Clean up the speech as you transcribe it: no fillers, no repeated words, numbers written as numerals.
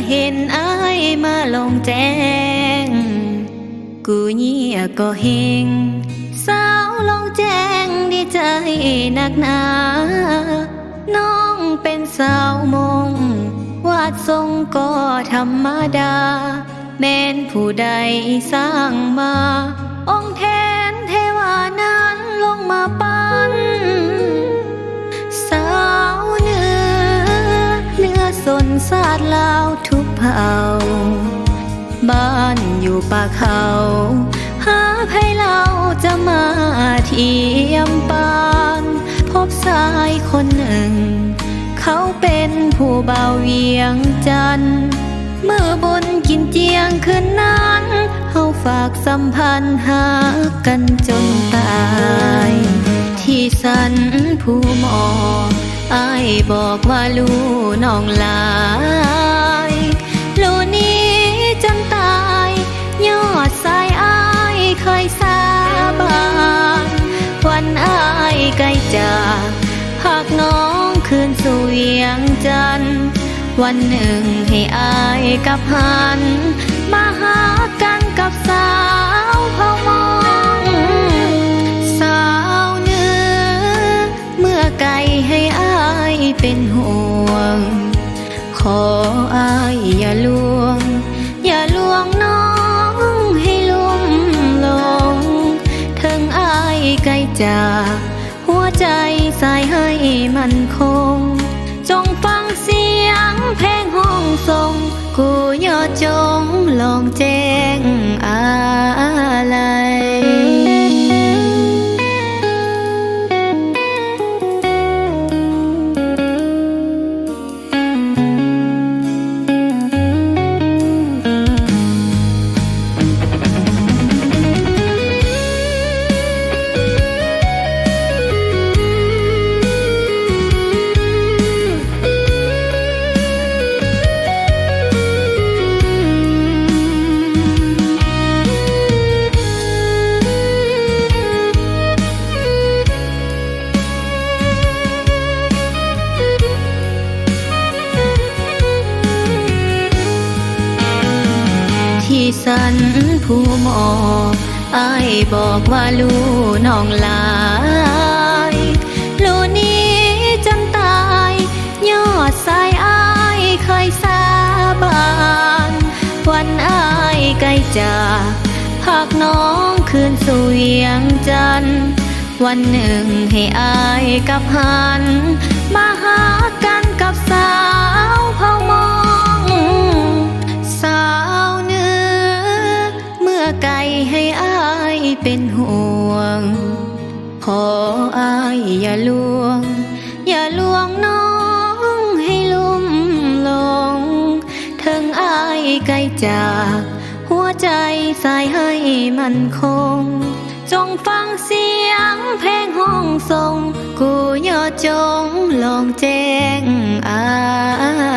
เห็นอายมาลงแจ้งกูเงียก็เฮงสาวลงแจ้งดีใจนักหนาน้องเป็นสาวมงวาดทรงก็ธรรมดาแม้นผู้ใดสร้างมาองค์แทนเทวานั้นลงมาปั้นสาวเนื้อสนศาสตร์ลาวทุกเผ่าบ้านอยู่ป่าเขาหาไผเราจะมาเทียมปานพบชายคนหนึ่งเขาเป็นผู้บ่าวเวียงจันทร์เมื่อบุญกินเจียงคืนนั้นเฮาฝากสัมพันธ์หากันจนตายที่สันผู้หมออ้ายบอกว่าลูน้องหลายลูนี้จนตายยอดสายอ้ายเคยสาบานวันอ้ายใกล้จากหากน้องคืนสู่เวียงจันทร์วันหนึ่งให้อายกับหันมาหากันกับสาวเผ่ามองสาวเนื้อเมื่อไกลให้อายเป็นห่วงขออายอย่าลวงน้องให้ลุ่มลงถึงอายใกล้จากหัวใจสายให้มันคงจงฟังเสียงเพลงห้องส่งกูย่อจงลองแจ้งอะไรที่สันผู้หมออ้ายบอกว่าลูน้องหลายลูนี้จนตายยอดสายอ้ายเคยสาบานวันอ้ายใกล้จากหากน้องคืนสู่เวียงจันทร์วันหนึ่งให้อายกับหันมาหากันกับสาวเผ่ามองสาวเนื้อเมื่อไกลให้อายเป็นห่วงขออายอย่าลวงน้องให้ลุ่มลงถึงอายใกล้จากหัวใจสายให้มันคงจงฟังเสียงเพลงห้องส่งกูย่อจงลองแจ้งอะไร